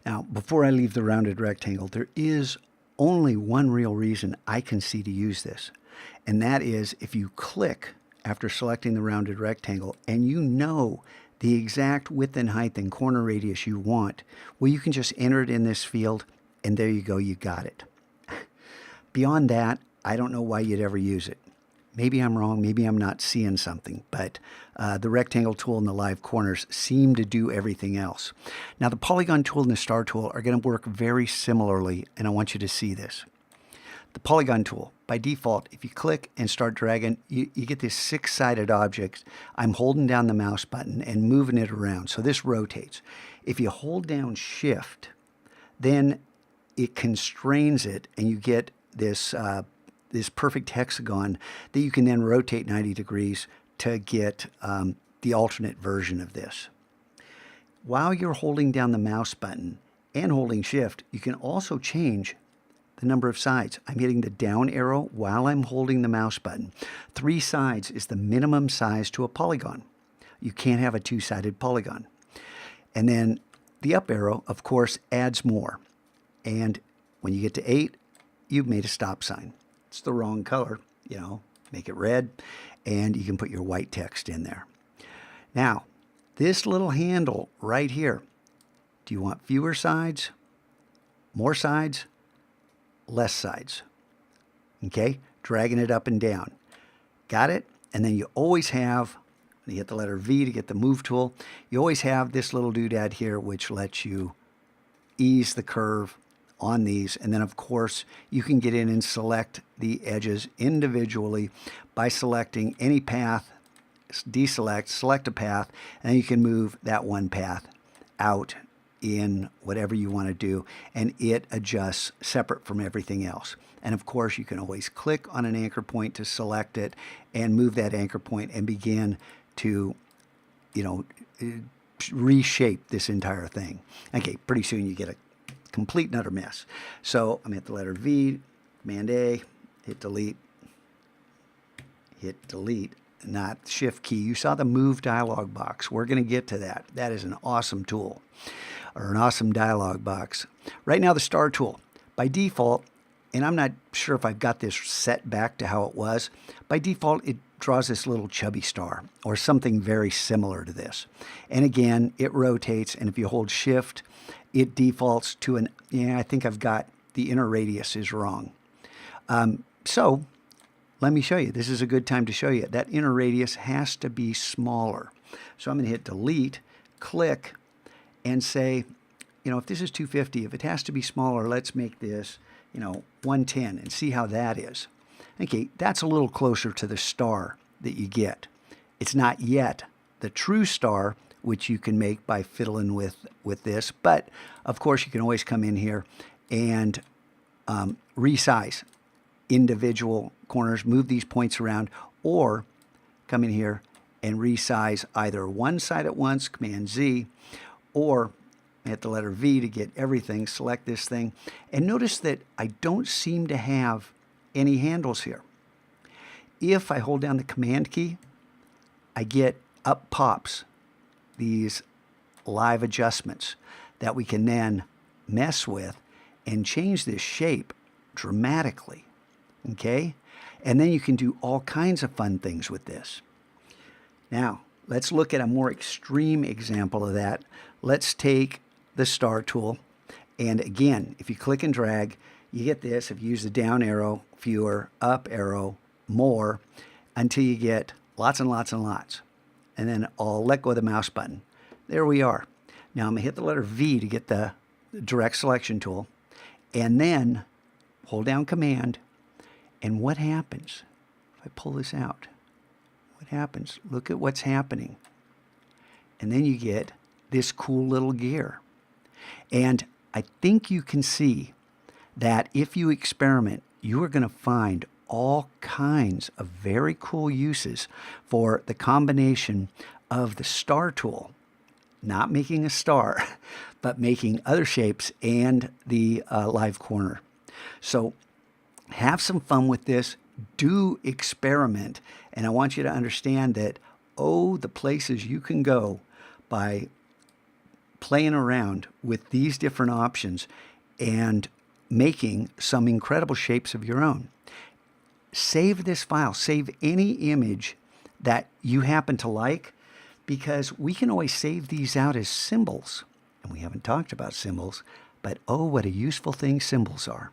Now, before I leave the rounded rectangle, there is only one real reason I can see to use this. And that is if you click after selecting the rounded rectangle and you know the exact width and height and corner radius you want, well, you can just enter it in this field and there you go, you got it. Beyond that, I don't know why you'd ever use it. Maybe I'm wrong, maybe I'm not seeing something, but the rectangle tool and the live corners seem to do everything else. Now the polygon tool and the star tool are going to work very similarly, and I want you to see this. The polygon tool, by default, if you click and start dragging, you get this six-sided object. I'm holding down the mouse button and moving it around, so this rotates. If you hold down Shift, then it constrains it, and you get this this perfect hexagon that you can then rotate 90 degrees to get the alternate version of this. While you're holding down the mouse button and holding Shift, you can also change the number of sides. I'm hitting the down arrow while I'm holding the mouse button. 3 sides is the minimum size to a polygon. You can't have a two-sided polygon. And then the up arrow, of course, adds more. And when you get to 8, you've made a stop sign. It's the wrong color, make it red, and you can put your white text in there. Now, this little handle right here, do you want fewer sides, more sides, less sides? Okay, dragging it up and down. Got it? And then you always have, when you hit the letter V to get the move tool, you always have this little doodad here which lets you ease the curve on these, and then of course you can get in and select the edges individually by selecting any path, deselect, select a path, and then you can move that one path out in whatever you want to do, and it adjusts separate from everything else. And of course you can always click on an anchor point to select it and move that anchor point and begin to reshape this entire thing. Okay, pretty soon you get a complete and utter mess. So I'm at the letter V, Command A, hit delete, not Shift key. You saw the move dialog box. We're going to get to that. That is an awesome tool, or an awesome dialog box. Right now the star tool, by default, and I'm not sure if I've got this set back to how it was, by default it draws this little chubby star or something very similar to this. And again, it rotates, and if you hold Shift, it defaults to an, I think I've got the inner radius is wrong. So let me show you. This is a good time to show you. That inner radius has to be smaller. So I'm going to hit delete, click, and say, if this is 250, if it has to be smaller, let's make this, 110 and see how that is. Okay, that's a little closer to the star that you get. It's not yet the true star, which you can make by fiddling with this, but of course you can always come in here and resize individual corners, move these points around, or come in here and resize either one side at once, Command Z, or hit the letter V to get everything, select this thing, and notice that I don't seem to have any handles here. If I hold down the Command key, I get up pops these live adjustments that we can then mess with and change this shape dramatically. Okay? And then you can do all kinds of fun things with this. Now, let's look at a more extreme example of that. Let's take the star tool, and again, if you click and drag, you get this. If you use the down arrow, fewer, up arrow, more, until you get lots and lots and lots. And then I'll let go of the mouse button. There we are. Now I'm going to hit the letter V to get the direct selection tool, and then hold down Command. And what happens if I pull this out? What happens? Look at what's happening. And then you get this cool little gear. And I think you can see that if you experiment, you are going to find all kinds of very cool uses for the combination of the star tool, not making a star, but making other shapes, and the live corner. So have some fun with this. Do experiment. And I want you to understand that, the places you can go by playing around with these different options and making some incredible shapes of your own. Save this file. Save any image that you happen to like, because we can always save these out as symbols. And we haven't talked about symbols, but oh, what a useful thing symbols are.